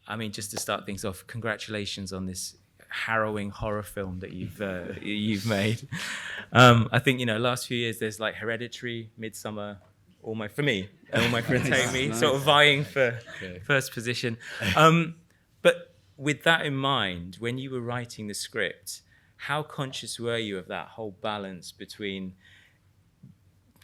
I mean, just to start things off, congratulations on this harrowing horror film that you've made. I think, last few years there's like Hereditary, Midsummer, all my friends hate me, sort of vying for first position. But with that in mind, when you were writing the script, how conscious were you of that whole balance between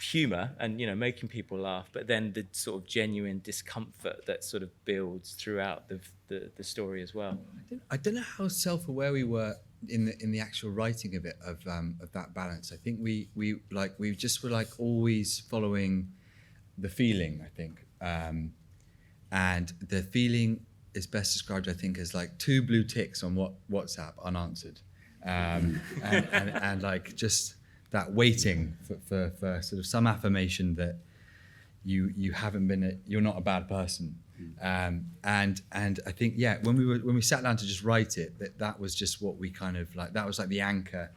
humor and making people laugh, but then the sort of genuine discomfort that sort of builds throughout the story as well? I don't know how self-aware we were in the actual writing of it, of that balance. I think we just were like always following the feeling, I think, and the feeling is best described, I think, as like 2 blue ticks on WhatsApp unanswered, and like just that waiting for sort of some affirmation that you haven't been you're not a bad person. And I think when we sat down to just write it, that was just what we kind of like, that was like the anchor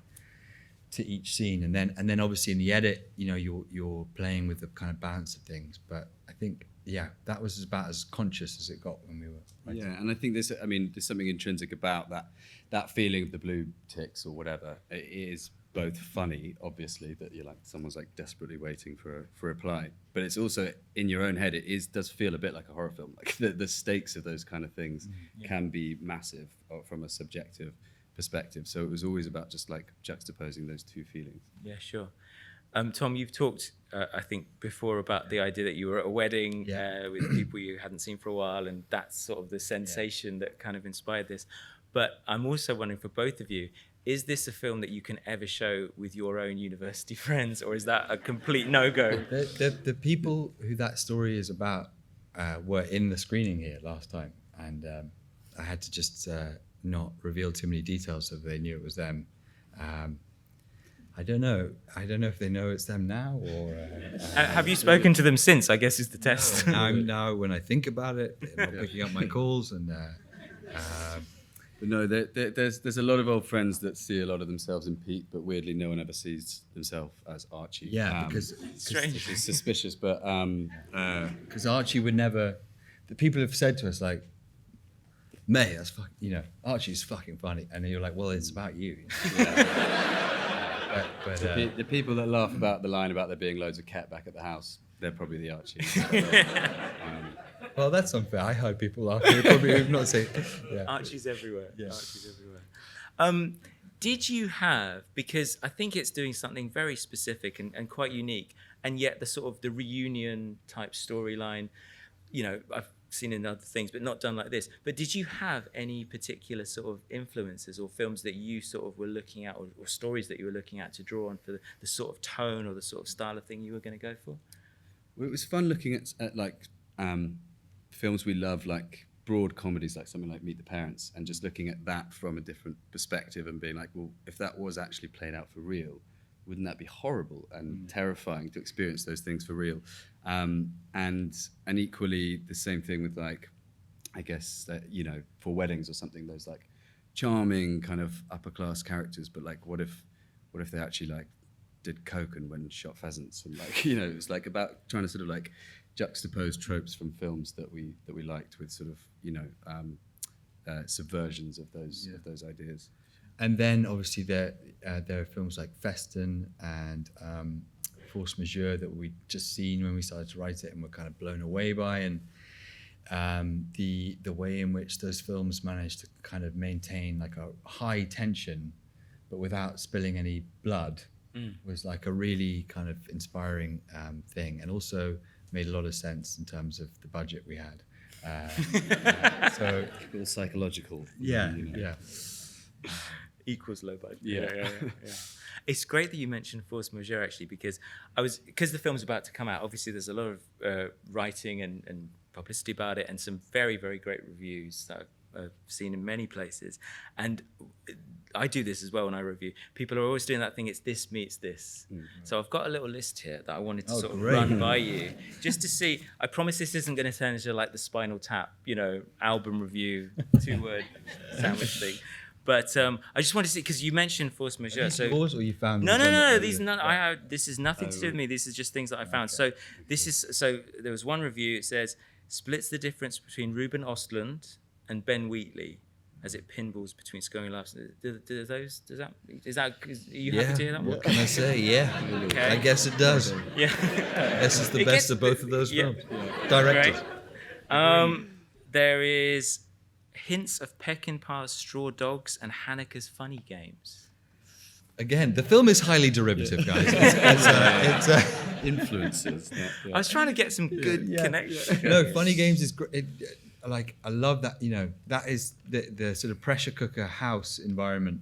to each scene, and then obviously in the edit you're playing with the kind of balance of things, but I think that was about as conscious as it got when we were writing. And I think there's something intrinsic about that feeling of the blue ticks or whatever. It is both funny, obviously, that you're like someone's like desperately waiting for a reply, but it's also in your own head. It does feel a bit like a horror film. Like the stakes of those kind of things can be massive from a subjective perspective. So it was always about just like juxtaposing those two feelings. Yeah, sure. Tom, you've talked, I think, before about the idea that you were at a wedding with people you hadn't seen for a while, and that's sort of the sensation that kind of inspired this. But I'm also wondering, for both of you, is this a film that you can ever show with your own university friends, or is that a complete no-go? The people who that story is about were in the screening here last time, and I had to just not reveal too many details so they knew it was them. I don't know if they know it's them now, or... have you spoken to them since, I guess, is the test? Now when I think about it, they're not picking up my calls, and... But no, there's a lot of old friends that see a lot of themselves in Pete, but weirdly no one ever sees themselves as Archie. Yeah, because strange. It's suspicious, but because Archie would never. The people have said to us like, "Mate, that's fucking, Archie's fucking funny," and then you're like, "Well, it's about you." But the people that laugh about the line about there being loads of cat back at the house, they're probably the Archie. Well, that's unfair. I heard people laughing. They probably have not said. Yeah. Archie's everywhere. Yeah. Archie's everywhere. Did you have, because I think it's doing something very specific and quite unique, and yet the sort of the reunion type storyline, I've seen in other things, but not done like this. But did you have any particular sort of influences or films that you sort of were looking at, or stories that you were looking at to draw on for the sort of tone or the sort of style of thing you were going to go for? Well, it was fun looking at like films we love, like broad comedies, like something like Meet the Parents, and just looking at that from a different perspective and being like, well, if that was actually played out for real, wouldn't that be horrible and terrifying to experience those things for real? And equally the same thing with, like, I guess, for weddings or something, those like charming kind of upper class characters, but like what if they actually like did coke and went and shot pheasants, and like, it was like about trying to sort of like juxtapose tropes from films that we liked with sort of subversions of those ideas. And then obviously there are films like Feston and Force Majeure that we'd just seen when we started to write it and were kind of blown away by, and the way in which those films managed to kind of maintain like a high tension but without spilling any blood was like a really kind of inspiring thing, and also made a lot of sense in terms of the budget we had. So all psychological. Yeah. Equals low budget. Yeah. It's great that you mentioned Force Majeure, actually, because the film's about to come out. Obviously, there's a lot of writing and publicity about it, and some very, very great reviews that I've seen in many places. And I do this as well when I review. People are always doing that thing, it's this meets this. So I've got a little list here that I wanted to sort of run by you, just to see. I promise this isn't going to turn into like the Spinal Tap, album review, 2-word sandwich thing. But I just wanted to see, because you mentioned Force Majeure. So yours, or you found no. This is nothing to do with me. This is just things that I found. So there was one review. It says splits the difference between Ruben Östlund and Ben Wheatley as it pinballs between scoring laughs. Are you happy to hear that one? What can I say? Yeah. Okay. I guess it does. Yeah. This is the It best gets- of both of those yeah. films. Directed. Great. There is hints of Peckinpah's Straw Dogs and Haneke's Funny Games. Again, the film is highly derivative, guys. It's Influences. I was trying to get some good connections. no, Funny Games is great. I love that. That is the sort of pressure cooker house environment.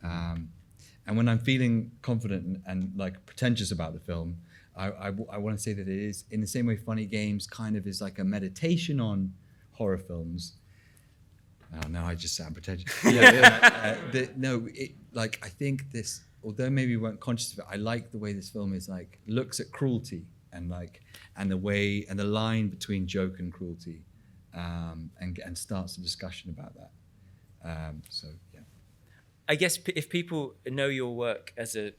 And when I'm feeling confident and like pretentious about the film, I want to say that it is in the same way Funny Games kind of is like a meditation on horror films. Oh no, I just sound pretentious. I think this, although maybe we weren't conscious of it, I like the way this film is like looks at cruelty and the way and the line between joke and cruelty, and starts a discussion about that. I guess if people know your work as a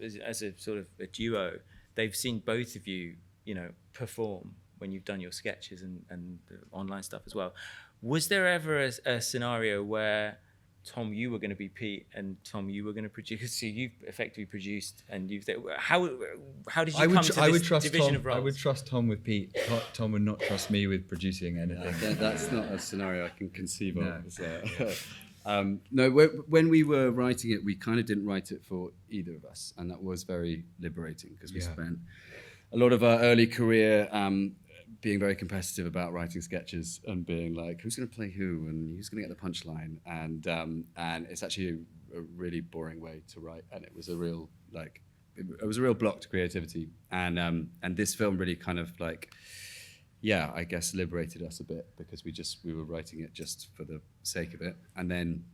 sort of a duo, they've seen both of you, perform when you've done your sketches and the online stuff as well. Was there ever a scenario where, Tom, you were going to be Pete, and Tom, you were going to produce? So you've effectively produced, and how did you come to this division of roles? I would trust Tom with Pete. Tom would not trust me with producing anything. That's not a scenario I can conceive of. No. No, when we were writing it, we kind of didn't write it for either of us, and that was very liberating because we spent a lot of our early career being very competitive about writing sketches and being like, who's going to play who and who's going to get the punchline, and it's actually a really boring way to write, and it was a real block to creativity, and this film really kind of I guess liberated us a bit because we were writing it just for the sake of it. And then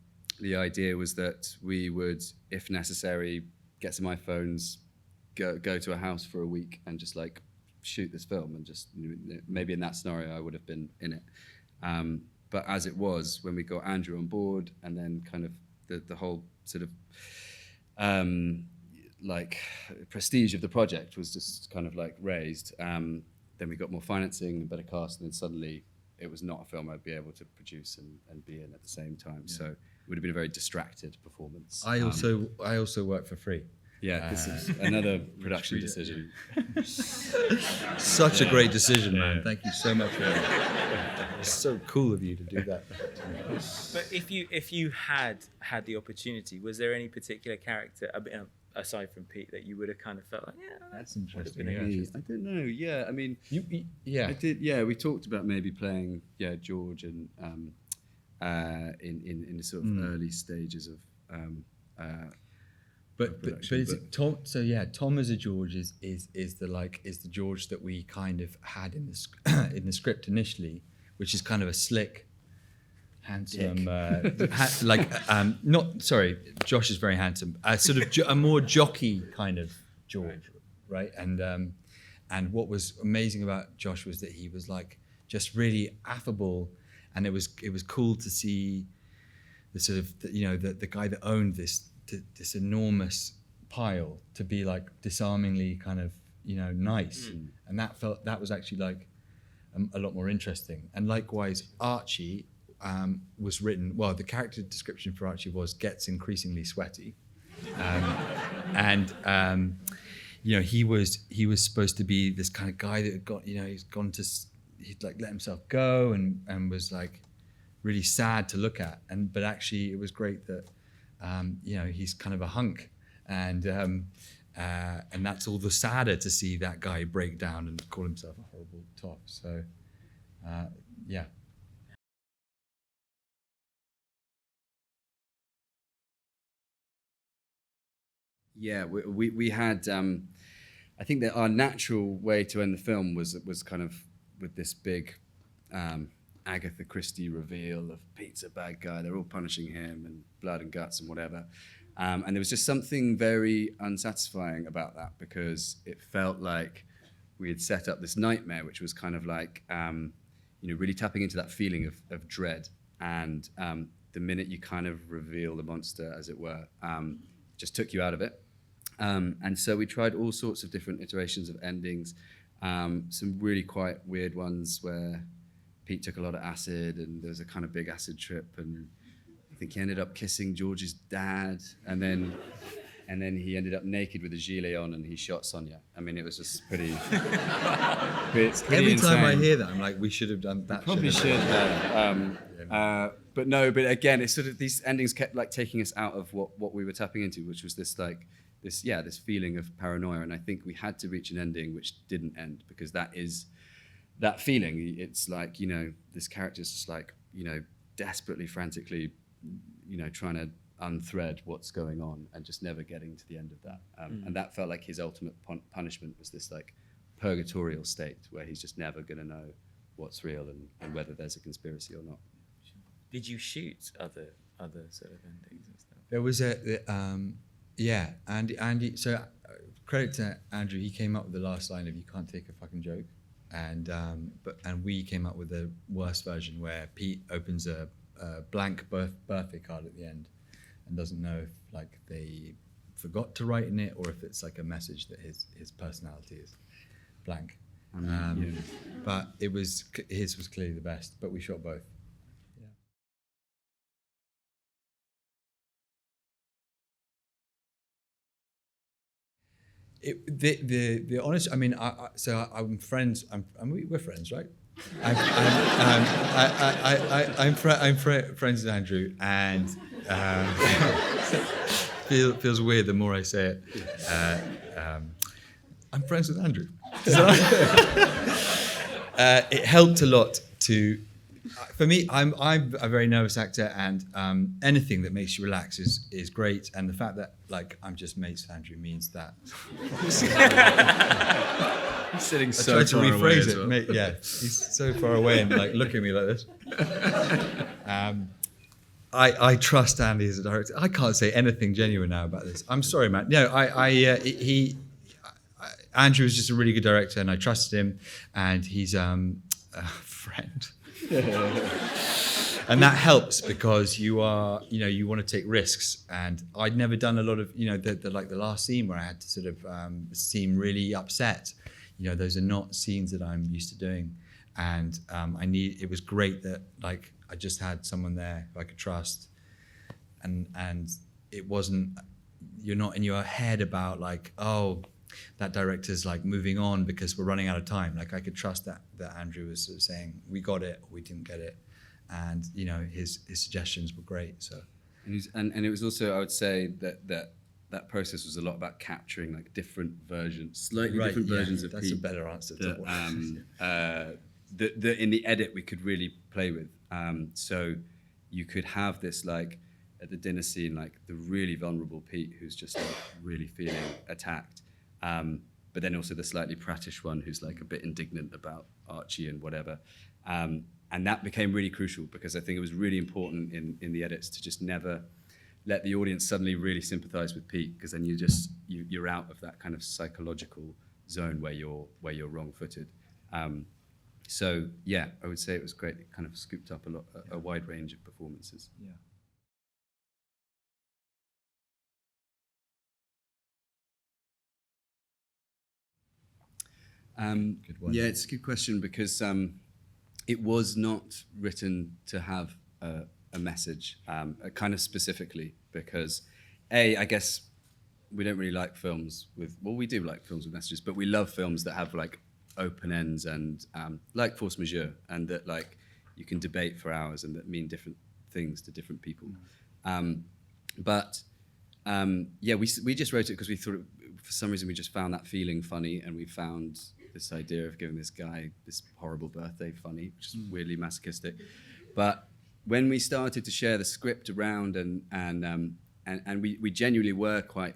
the idea was that we would, if necessary, get some iPhones, go to a house for a week and just shoot this film, and just maybe in that scenario I would have been in it. But as it was, when we got Andrew on board, and then kind of the whole sort of prestige of the project was just kind of raised. Then we got more financing, better cast, and then suddenly it was not a film I'd be able to produce and be in at the same time. Yeah. So it would have been a very distracted performance. I also work for free. Yeah, this is another production decision. Such a great decision, man. Thank you so much for that. It's so cool of you to do that. But if you had the opportunity, was there any particular character, aside from Pete, that you would have kind of felt like, that's interesting. I don't know. Yeah, I mean, I did. Yeah, we talked about maybe playing George and in the sort of early stages of. But is it Tom? So yeah, Tom as a George is the George that we kind of had in the script initially, which is kind of a slick, handsome, Josh is very handsome, sort of a more jockey kind of George, right? And what was amazing about Josh was that he was just really affable, and it was cool to see the sort of the guy that owned this enormous pile to be disarmingly kind of nice, and that was actually a lot more interesting. And likewise, Archie was written well. The character description for Archie gets increasingly sweaty, he was supposed to be this kind of guy that he'd let himself go and was really sad to look at, but actually it was great that he's kind of a hunk, and that's all the sadder to see that guy break down and call himself a horrible top. So, yeah. Yeah, we had. I think that our natural way to end the film was kind of with this big Agatha Christie reveal of Pete's a bad guy. They're all punishing him and blood and guts and whatever. And there was just something very unsatisfying about that, because it felt like we had set up this nightmare, which was kind of really tapping into that feeling of dread. And the minute you kind of reveal the monster, as it were, just took you out of it. And so we tried all sorts of different iterations of endings, some really quite weird ones where Pete took a lot of acid, and there was a kind of big acid trip, and I think he ended up kissing George's dad, and then he ended up naked with a gilet on, and he shot Sonia. I mean, it was just pretty Every time I insane. hear that, I'm like, we should have done that. Probably should have. But no, but again, it's sort of these endings kept like taking us out of what we were tapping into, which was this feeling of paranoia. And I think we had to reach an ending which didn't end, because that is that feeling. It's like, this character's just like, desperately, frantically, trying to unthread what's going on and just never getting to the end of that. And that felt like his ultimate punishment was this like purgatorial state where he's just never going to know what's real and whether there's a conspiracy or not. Did you shoot other sort of endings and stuff? There was Andy. So credit to Andrew, he came up with the last line of "You can't take a fucking joke," and we came up with the worst version where Pete opens a blank birthday card at the end and doesn't know if like they forgot to write in it or if it's like a message that his personality is blank. But his was clearly the best, but we shot both. The honest, I mean, I'm friends. We're friends, right? I'm friends with Andrew, and feels weird the more I say it. I'm friends with Andrew. It helped a lot to. For me, I'm a very nervous actor, and anything that makes you relax is great. And the fact that like I'm just mates with Andrew means that. He's sitting I so tried to far away rephrase as it. well. Mate, yeah, he's so far away and like looking at me like this. I trust Andy as a director. I can't say anything genuine now about this. I'm sorry, man. No, Andrew is just a really good director, and I trusted him, and he's a friend. And that helps because you want to take risks, and I'd never done a lot of the last scene where I had to sort of seem really upset. Those are not scenes that I'm used to doing, and it was great that like I just had someone there who I could trust, and it wasn't, you're not in your head about like, oh, that director's like moving on because we're running out of time. Like I could trust that Andrew was sort of saying we got it or we didn't get it, and his suggestions were great. So and it was also, I would say that process was a lot about capturing like different versions, slightly different versions of that's Pete. a better answer to That in the edit we could really play with. So you could have this like at the dinner scene, like the really vulnerable Pete who's just like really feeling attacked. But then also the slightly prattish one who's like a bit indignant about Archie and whatever. And that became really crucial because I think it was really important in the edits to just never let the audience suddenly really sympathize with Pete, because then you're out of that kind of psychological zone where you're wrong-footed. So yeah, I would say it was great. It kind of scooped up a wide range of performances. yeah. Good one. Yeah, it's a good question because it was not written to have a message, kind of specifically because, I guess we don't really like films we do like films with messages, but we love films that have like open ends and like Force Majeure, and that like you can debate for hours and that mean different things to different people. We just wrote it because we thought for some reason we just found that feeling funny, and we found this idea of giving this guy this horrible birthday funny, which is weirdly masochistic. But when we started to share the script around and we genuinely were quite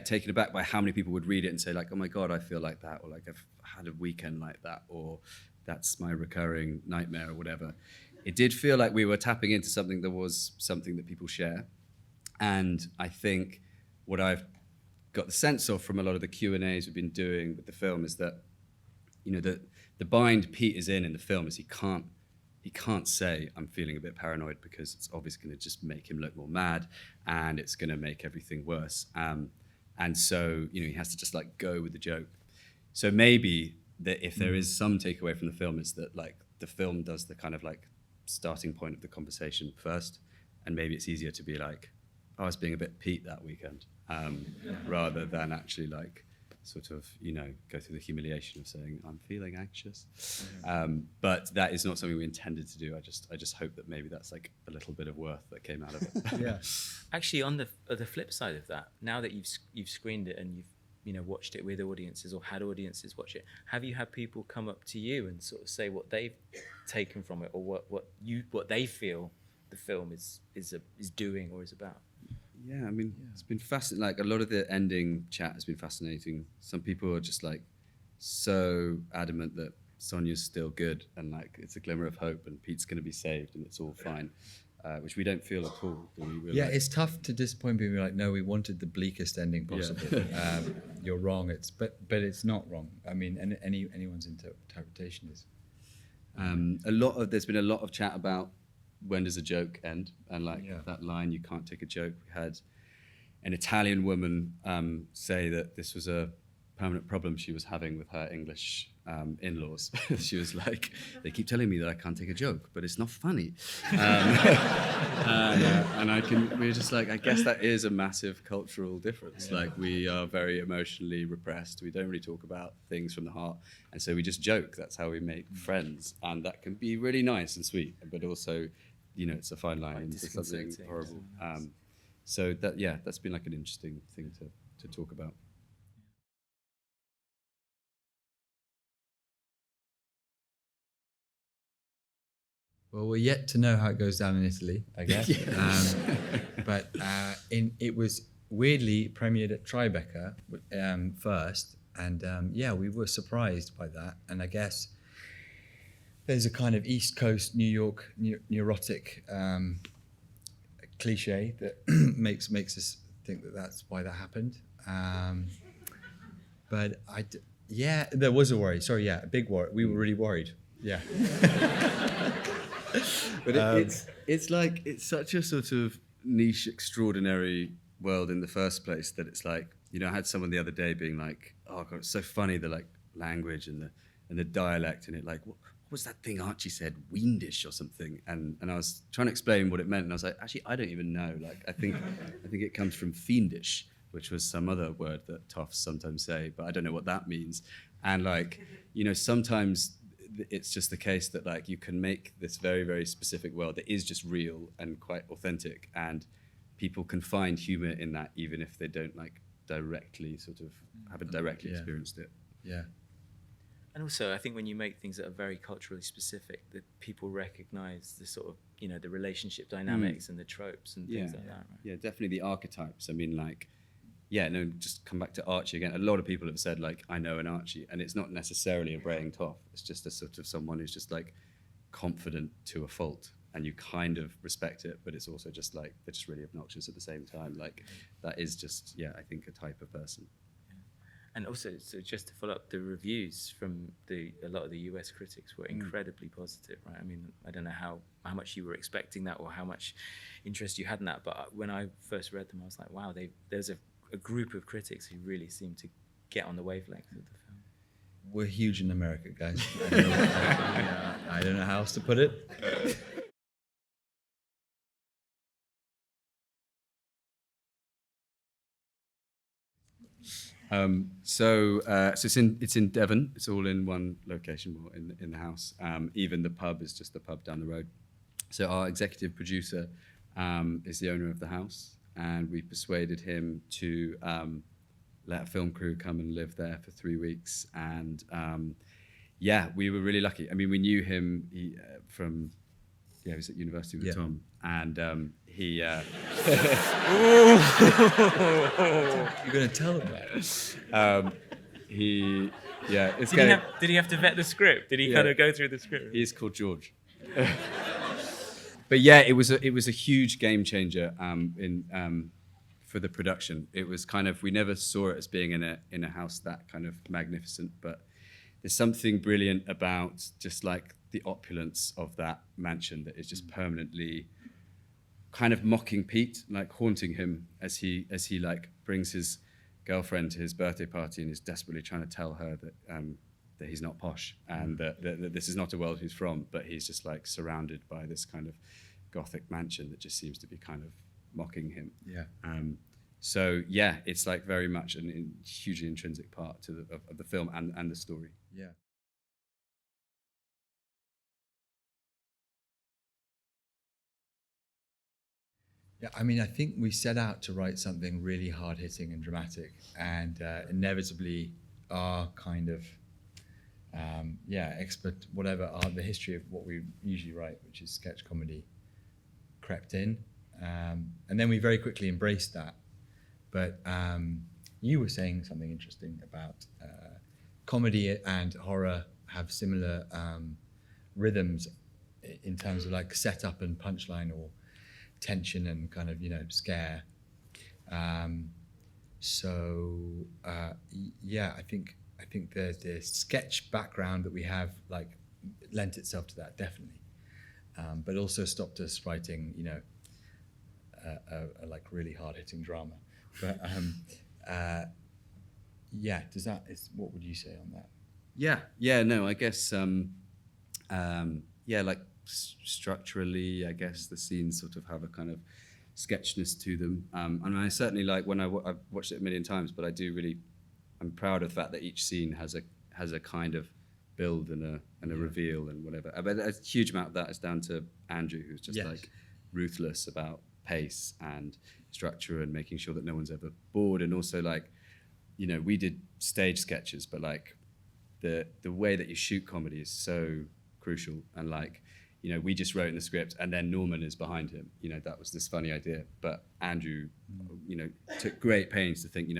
taken aback by how many people would read it and say like, oh my God, I feel like that, or like I've had a weekend like that, or that's my recurring nightmare or whatever. It did feel like we were tapping into something that was something that people share. And I think what I've got the sense of from a lot of the Q&As we've been doing with the film is that, the bind Pete is in the film is he can't say I'm feeling a bit paranoid, because it's obviously going to just make him look more mad and it's going to make everything worse. And so, he has to just like go with the joke. So maybe that if there is some takeaway from the film, is that like the film does the kind of like starting point of the conversation first, and maybe it's easier to be like, oh, I was being a bit Pete that weekend, rather than actually like sort of, you know, go through the humiliation of saying I'm feeling anxious. But that is not something we intended to do. I just hope that maybe that's like a little bit of worth that came out of it. Yeah. Actually, on the flip side of that, now that you've screened it and you've watched it with audiences or had audiences watch it, have you had people come up to you and sort of say what they've taken from it, or what they feel the film is doing or is about? Yeah, I mean, it's been fascinating. Like, a lot of the ending chat has been fascinating. Some people are just like so adamant that Sonia's still good and like it's a glimmer of hope and Pete's going to be saved and it's all fine, which we don't feel at all. Yeah, it's tough to disappoint people. Like, no, we wanted the bleakest ending possible. You're wrong. But it's not wrong. I mean, anyone's interpretation is. There's been a lot of chat about when does a joke end, and like that line, you can't take a joke. We had an Italian woman say that this was a permanent problem she was having with her English in-laws. She was like, they keep telling me that I can't take a joke, but it's not funny. We're just like, I guess that is a massive cultural difference. Yeah. Like, we are very emotionally repressed. We don't really talk about things from the heart. And so we just joke. That's how we make friends. And that can be really nice and sweet, but also, you know, it's a fine line into something horrible. So that's been like an interesting thing to talk about. Well, we're yet to know how it goes down in Italy, I guess. It was weirdly premiered at Tribeca first, and we were surprised by that. And I guess there's a kind of East Coast New York neurotic cliche that makes us think that that's why that happened. There was a worry. Sorry, a big worry. We were really worried. Yeah. But it's such a sort of niche, extraordinary world in the first place that it's like, you know, I had someone the other day being like, oh God, it's so funny, the like language and the dialect, and it like, what was that thing Archie said, Weendish or something? And I was trying to explain what it meant, and I was like, actually, I don't even know. Like, I think it comes from fiendish, which was some other word that toffs sometimes say, but I don't know what that means. And like, you know, sometimes it's just the case that like you can make this very, very specific world that is just real and quite authentic, and people can find humor in that even if they don't like directly haven't directly experienced it. Yeah. And also, I think when you make things that are very culturally specific, that people recognize the sort of, you know, the relationship dynamics and the tropes and things like that, right? Yeah, definitely the archetypes. I mean, like, just come back to Archie again. A lot of people have said, like, I know an Archie, and it's not necessarily a braying toff. It's just a sort of someone who's just, like, confident to a fault, and you kind of respect it, but it's also just, like, they're just really obnoxious at the same time. Like, that is just, I think, a type of person. And also, so just to follow up, the reviews from a lot of the US critics were incredibly positive, right? I mean, I don't know how much you were expecting that or how much interest you had in that, but when I first read them, I was like, wow, there's a group of critics who really seem to get on the wavelength of the film. We're huge in America, guys. I don't know how else to put it. So it's in Devon. It's all in one location, in the house. Even the pub is just the pub down the road. So our executive producer is the owner of the house, and we persuaded him to let a film crew come and live there for 3 weeks. And we were really lucky. I mean, we knew him from he was at university with Tom, and he. You're going to tell him that. Did he have to vet the script? Did he kind of go through the script? He's called George. But it was a huge game changer for the production. It was kind of, we never saw it as being in a house that kind of magnificent, but there's something brilliant about just like the opulence of that mansion that is just permanently kind of mocking Pete, like haunting him as he like brings his girlfriend to his birthday party and is desperately trying to tell her that he's not posh, and that this is not a world he's from, but he's just like surrounded by this kind of Gothic mansion that just seems to be kind of mocking him. Yeah. So yeah, it's like very much a hugely intrinsic part to of the film and the story. Yeah. Yeah, I mean, I think we set out to write something really hard-hitting and dramatic, and inevitably our kind of, expert, whatever, the history of what we usually write, which is sketch comedy, crept in. And then we very quickly embraced that. But you were saying something interesting about comedy and horror have similar rhythms in terms of like setup and punchline, or tension and kind of, scare. I think the sketch background that we have like lent itself to that, definitely, but also stopped us writing, a like really hard hitting drama. But what would you say on that? No, I guess like structurally, I guess the scenes sort of have a kind of sketchness to them. And I certainly like when I've watched it a million times, but I'm proud of the fact that each scene has a kind of build and a reveal and whatever. But a huge amount of that is down to Andrew, who's just like ruthless about pace and structure and making sure that no one's ever bored. And also like, we did stage sketches, but like the way that you shoot comedy is so crucial. And like, we just wrote in the script and then Norman is behind him. That was this funny idea. But Andrew, took great pains to think,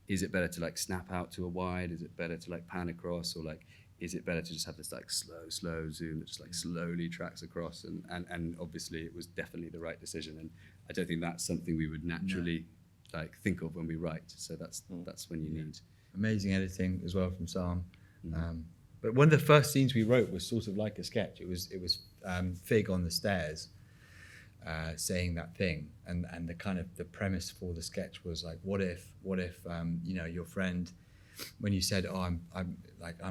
is it better to like snap out to a wide? Is it better to like pan across? Or like, is it better to just have this like slow zoom that just like slowly tracks across? And obviously it was definitely the right decision. And I don't think that's something we would naturally like think of when we write. So that's when you need. Amazing editing as well from Sam. But one of the first scenes we wrote was sort of like a sketch. It was Fig on the stairs saying that thing, and the kind of the premise for the sketch was like, what if your friend, when you said, I'm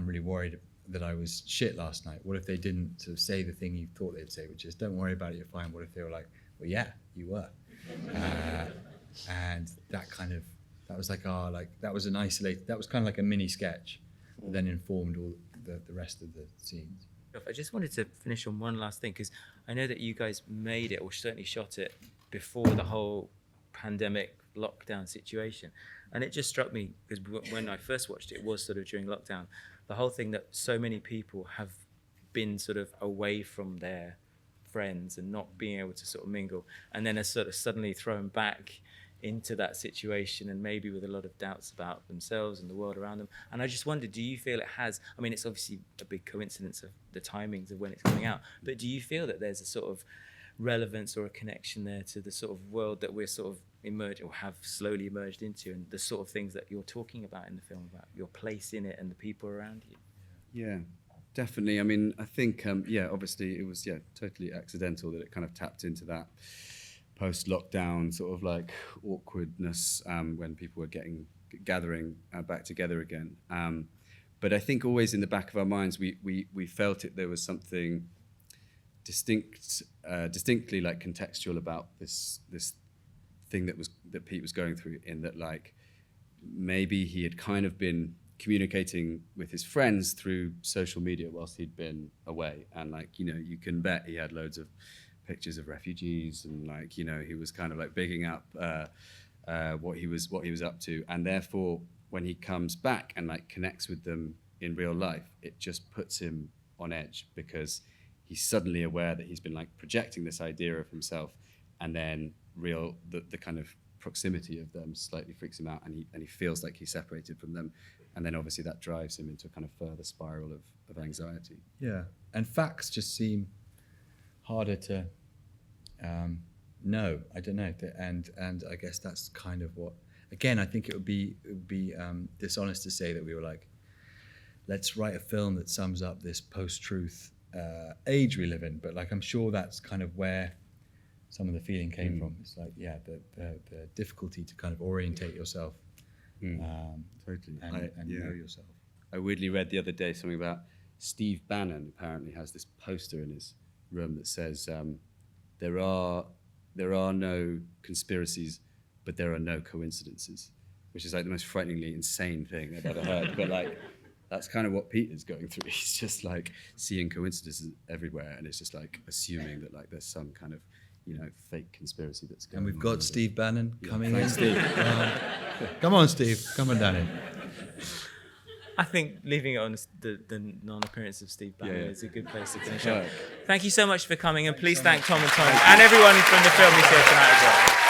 really worried that I was shit last night, what if they didn't sort of say the thing you thought they'd say, which is, don't worry about it, you're fine. What if they were like, well, yeah, you were, and that was like that was that was kind of like a mini sketch that then informed all the rest of the scenes. I just wanted to finish on one last thing, because I know that you guys made it, or certainly shot it, before the whole pandemic lockdown situation. And it just struck me, because when I first watched it, it was sort of during lockdown, the whole thing that so many people have been sort of away from their friends and not being able to sort of mingle, and then are sort of suddenly thrown back into that situation, and maybe with a lot of doubts about themselves and the world around them. And I just wondered, do you feel it has, I mean, it's obviously a big coincidence of the timings of when it's coming out, but do you feel that there's a sort of relevance or a connection there to the sort of world that we're sort of emerged, or have slowly emerged into, and the sort of things that you're talking about in the film, about your place in it and the people around you? Yeah, definitely. I mean, I think, obviously it was, totally accidental that it kind of tapped into that post-lockdown sort of like awkwardness when people were gathering back together again. But I think always in the back of our minds, we felt there was something distinctly like contextual about this thing that Pete was going through, in that like maybe he had kind of been communicating with his friends through social media whilst he'd been away, and like, you can bet he had loads of pictures of refugees, and like, he was kind of like bigging up what he was up to, and therefore when he comes back and like connects with them in real life, it just puts him on edge, because he's suddenly aware that he's been like projecting this idea of himself, and then the kind of proximity of them slightly freaks him out, and he feels like he's separated from them, and then obviously that drives him into a kind of further spiral of anxiety. Yeah, and facts just seem harder to know. I don't know, and I guess that's kind of what. Again, I think it would be dishonest to say that we were like, let's write a film that sums up this post-truth age we live in. But like, I'm sure that's kind of where some of the feeling came from. It's like, the difficulty to kind of orientate yourself, Totally, and know yourself. I weirdly read the other day something about Steve Bannon apparently has this poster in his room that says there are no conspiracies, but there are no coincidences, which is like the most frighteningly insane thing I've ever heard. But like, that's kind of what Peter's going through. He's just like seeing coincidences everywhere, and it's just like assuming that like there's some kind of, you know, fake conspiracy that's going on. And we've got Steve Bannon coming in. Thanks, Steve. Come on, Steve. Come on down in. I think leaving it on the non-appearance of Steve Bannon is a good place to finish up. Right. Thank you so much for coming, and please thank Tom and Tom and everyone from the film is here tonight as well.